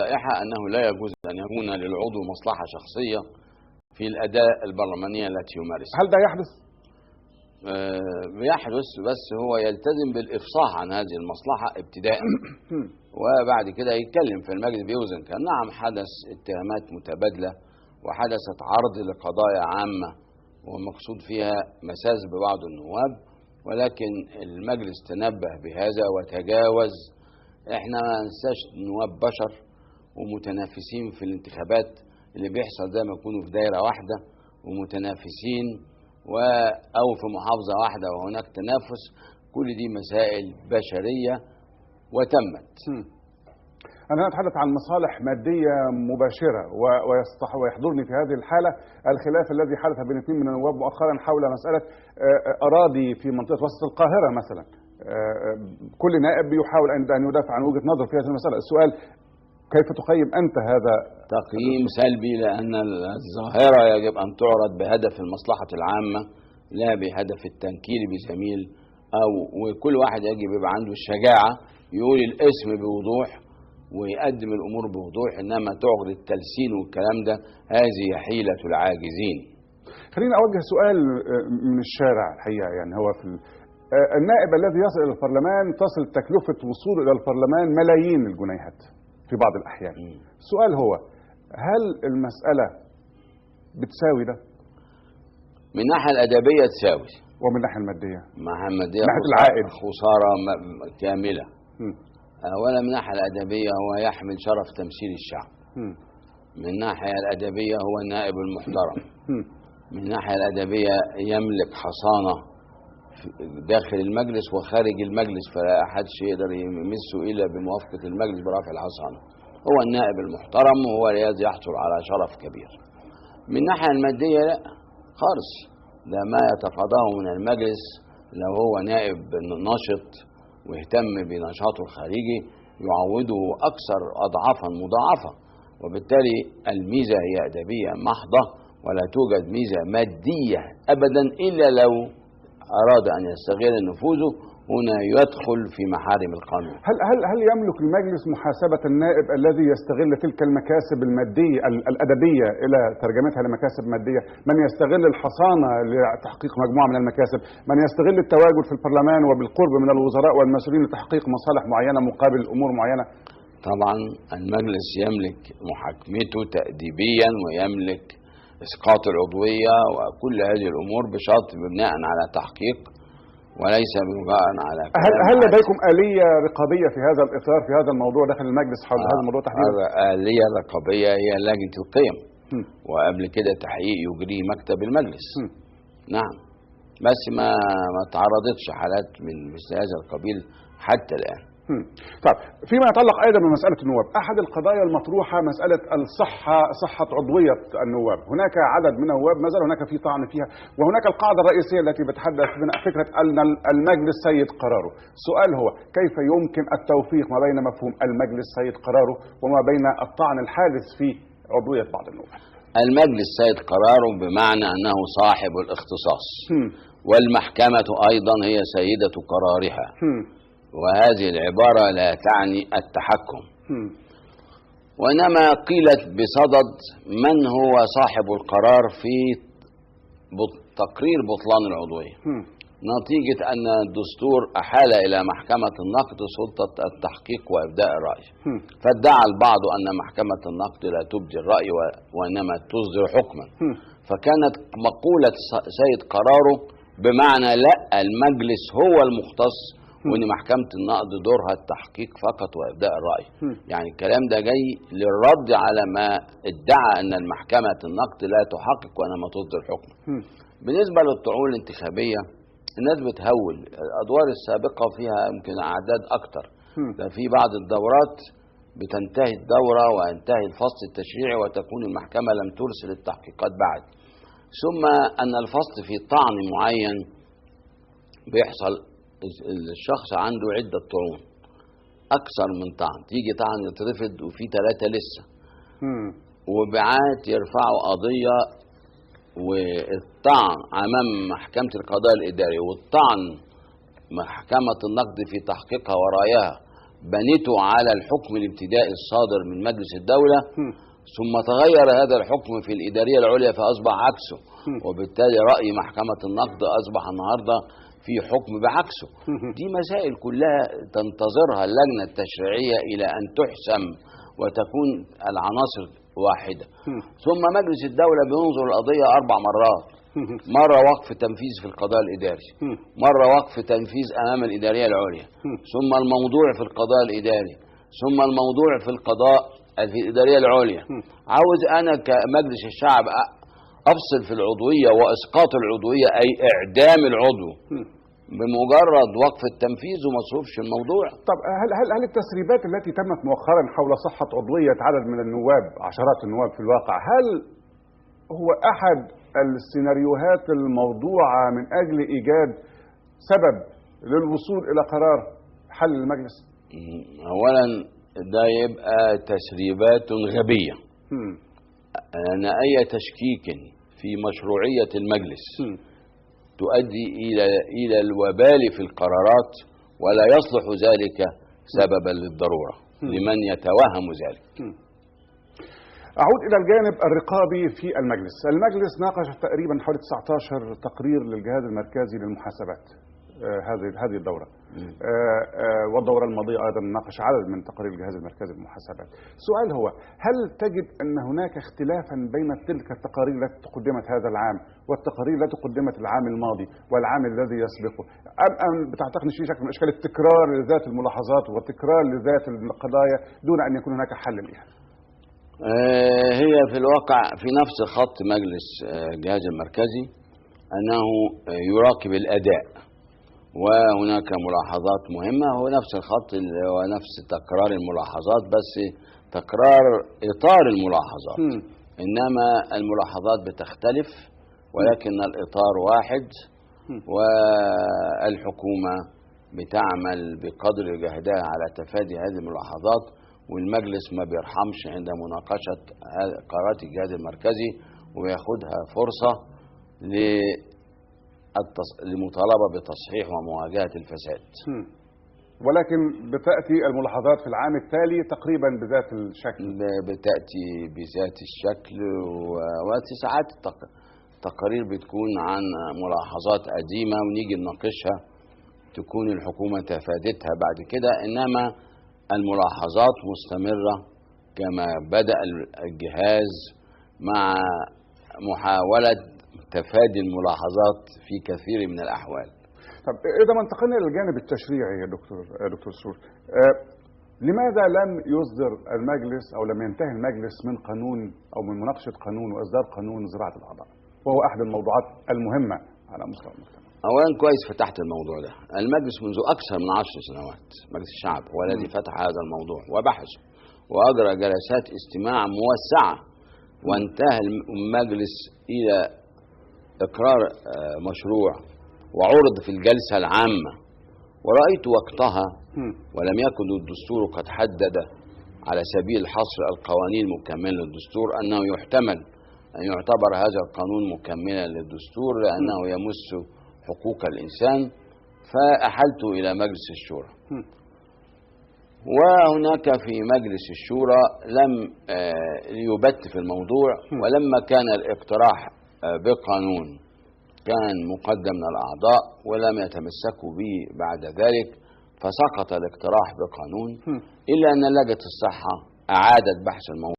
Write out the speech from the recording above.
لائحة أنه لا يجوز أن يكون للعضو مصلحة شخصية في الأداء البرلمانية التي يمارسها. هل ده يحدث؟ بيحدث، بس هو يلتزم بالإفصاح عن هذه المصلحة ابتداء وبعد كده يتكلم في المجلس بيوزن. كان نعم حدث اتهامات متبادلة وحدثت عرض لقضايا عامة ومقصود فيها مساس ببعض النواب، ولكن المجلس تنبه بهذا وتجاوز. احنا ما ننساش نواب بشر ومتنافسين في الانتخابات، اللي بيحصل زي ما يكونوا في دايرة واحدة ومتنافسين أو في محافظة واحدة وهناك تنافس. كل دي مسائل بشرية وتمت. أنا أتحدث عن مصالح مادية مباشرة ويحضرني في هذه الحالة الخلاف الذي حدث بين اثنين من النواب مؤخرا حول مسألة أراضي في منطقة وسط القاهرة مثلا. كل نائب يحاول أن يدافع عن وجهة نظر في هذه المسألة. السؤال كيف تقيم أنت هذا؟ تقييم سلبي، لأن الظاهرة يجب أن تعرض بهدف المصلحة العامة لا بهدف التنكيل بزميل، وكل واحد يجب يبقى عنده الشجاعة يقول الاسم بوضوح ويقدم الأمور بوضوح، إنما تعرض التلسين والكلام ده هذه حيلة العاجزين. خليني أوجه سؤال من الشارع الحقيقة. يعني هو في النائب الذي يصل إلى البرلمان تصل تكلفة وصوله إلى البرلمان ملايين الجنيهات في بعض الأحيان. السؤال هو هل المسألة بتساوي ده؟ من الناحية الأدبية تساوي، ومن الناحية المادية؟ من الناحية المادية ناحية العائد خسارة كاملة. أولا من الناحية الأدبية هو يحمل شرف تمثيل الشعب. من الناحية الأدبية هو النائب المحترم. من الناحية الأدبية يملك حصانة داخل المجلس وخارج المجلس، فلا أحد يقدر يمسه إلا بموافقة المجلس برفع الحصانة. هو النائب المحترم وهو الذي يحصل على شرف كبير. من الناحية المادية لا خالص، ده ما يتقاضاه من المجلس. لو هو نائب نشط ويهتم بنشاطه الخارجي يعوضه أكثر أضعافا مضاعفة، وبالتالي الميزة هي أدبية محضة ولا توجد ميزة مادية أبدا، إلا لو أراد أن يستغل نفوذه هنا يدخل في محارم القانون. هل يملك المجلس محاسبة النائب الذي يستغل تلك المكاسب المادية الأدبية إلى ترجمتها لمكاسب مادية؟ من يستغل الحصانة لتحقيق مجموعة من المكاسب، من يستغل التواجد في البرلمان وبالقرب من الوزراء والمسؤولين لتحقيق مصالح معينة مقابل أمور معينة. طبعا المجلس يملك محاكمته تأديبيا ويملك إسقاط العضوية وكل هذه الأمور بشرط بناء على تحقيق وليس بناء على هل لديكم آلية رقابية في هذا الإطار في هذا الموضوع داخل المجلس حول هذا الموضوع تحديدا؟ آلية رقابية هي لجنة القيم، وقبل كده تحقيق يجريه مكتب المجلس. نعم، بس ما تعرضتش حالات من مثل هذا القبيل حتى الآن. طيب، فيما يتعلق ايضا بمساله النواب، احد القضايا المطروحه مساله صحه عضويه النواب. هناك عدد من النواب ما زال هناك في طعن فيها، وهناك القاعده الرئيسيه التي بتحدث من فكره ان المجلس سيد قراره. السؤال هو كيف يمكن التوفيق ما بين مفهوم المجلس سيد قراره وما بين الطعن الحادث في عضويه بعض النواب؟ المجلس سيد قراره بمعنى انه صاحب الاختصاص، والمحكمه ايضا هي سيده قرارها. وهذه العبارة لا تعني التحكم، وإنما قيلت بصدد من هو صاحب القرار في تقرير بطلان العضوية، نتيجة أن الدستور أحال إلى محكمة النقد سلطة التحقيق وإبداء الرأي. فادعى البعض أن محكمة النقد لا تبدي الرأي وإنما تصدر حكما، فكانت مقولة سيد قراره بمعنى لا، المجلس هو المختص وان محكمة النقد دورها التحقيق فقط وابداء الرأي. يعني الكلام ده جاي للرد على ما ادعى ان المحكمة النقد لا تحقق وانما تصدر حكم. بالنسبة للطعون الانتخابية الناس بتهول، الادوار السابقة فيها يمكن اعداد اكتر، ده في بعض الدورات بتنتهي الدورة وينتهي الفصل التشريعي وتكون المحكمة لم ترسل التحقيقات بعد، ثم ان الفصل في طعن معين بيحصل الشخص عنده عدة طعون أكثر من طعن، تيجي طعن يترفض وفي 3 لسه، وبعات يرفعوا قضية، والطعن أمام محكمة القضاء الإداري والطعن محكمة النقد في تحقيقها ورايها بنته على الحكم الابتدائي الصادر من مجلس الدولة، ثم تغير هذا الحكم في الإدارية العليا فأصبح عكسه، وبالتالي رأي محكمة النقد أصبح النهاردة في حكم بعكسه. دي مسائل كلها تنتظرها اللجنة التشريعية إلى أن تحسم وتكون العناصر واحدة. ثم مجلس الدولة بينظر القضية 4 مرات، مرة وقف تنفيذ في القضاء الإداري، مرة وقف تنفيذ أمام الإدارية العليا، ثم الموضوع في القضاء الإداري، ثم الموضوع في القضاء في الإدارية العليا. عاوز أنا كمجلس الشعب أفصل في العضوية وإسقاط العضوية، أي إعدام العضو بمجرد وقف التنفيذ وما صرفش الموضوع. طب هل التسريبات التي تمت مؤخرا حول صحة عضوية عدد من النواب، عشرات النواب في الواقع، هل هو أحد السيناريوهات الموضوعة من أجل إيجاد سبب للوصول إلى قرار حل المجلس؟ أولا ده يبقى تسريبات غبية، أن أي تشكيك في مشروعية المجلس تؤدي إلى الوبال في القرارات، ولا يصلح ذلك سببا للضرورة لمن يتوهم ذلك. أعود إلى الجانب الرقابي في المجلس. المجلس ناقش تقريبا حوالي 19 تقرير للجهاز المركزي للمحاسبات هذه الدورة، والدورة الماضية أيضا ناقش عدد من تقارير الجهاز المركزي للمحاسبات. السؤال هو: هل تجد أن هناك اختلافا بين تلك التقارير التي قدمت هذا العام والتقارير التي قدمت العام الماضي والعام الذي يسبقه، أم بتعتقد في شكل من أشكال التكرار لذات الملاحظات وتكرار لذات القضايا دون أن يكون هناك حل لها؟ هي في الواقع في نفس خط مجلس الجهاز المركزي، أنه يراقب الأداء وهناك ملاحظات مهمة، هو نفس الخط ونفس تكرار الملاحظات، بس تكرار إطار الملاحظات. إنما الملاحظات بتختلف ولكن الإطار واحد، والحكومة بتعمل بقدر جهدها على تفادي هذه الملاحظات، والمجلس ما بيرحمش عند مناقشة قرارات الجهاز المركزي وياخدها فرصة لمطالبة بتصحيح ومواجهة الفساد. ولكن بتأتي الملاحظات في العام التالي تقريبا بذات الشكل، بتأتي بذات الشكل، وساعات التقارير بتكون عن ملاحظات قديمة ونيجي نناقشها تكون الحكومة تفادتها بعد كده، إنما الملاحظات مستمرة كما بدأ الجهاز مع محاولة تفادي الملاحظات في كثير من الأحوال. طب إذا ما انتقلنا للجانب التشريعي يا دكتور سرور، لماذا لم يصدر المجلس أو لم ينتهي المجلس من قانون أو من مناقشة قانون وإصدار قانون زراعة الأعضاء، وهو أحد الموضوعات المهمة على مستوى المجتمع؟ أولا كويس فتحت الموضوع ده. المجلس منذ أكثر من 10 سنوات، مجلس الشعب هو الذي فتح هذا الموضوع وبحثه وأجرى جلسات استماع موسعة، وانتهى المجلس إلى إقرار مشروع وعرض في الجلسة العامة، ورأيت وقتها ولم يكن الدستور قد حدد على سبيل الحصر القوانين المكملة للدستور أنه يحتمل أن يعتبر هذا القانون مكملا للدستور لأنه يمس حقوق الإنسان، فأحلت إلى مجلس الشورى. وهناك في مجلس الشورى لم يبت في الموضوع، ولما كان الاقتراح بقانون كان مقدم من الأعضاء ولم يتمسكوا به بعد ذلك، فسقط الاقتراح بقانون، إلا أن لجنة الصحة أعادت بحث الموضوع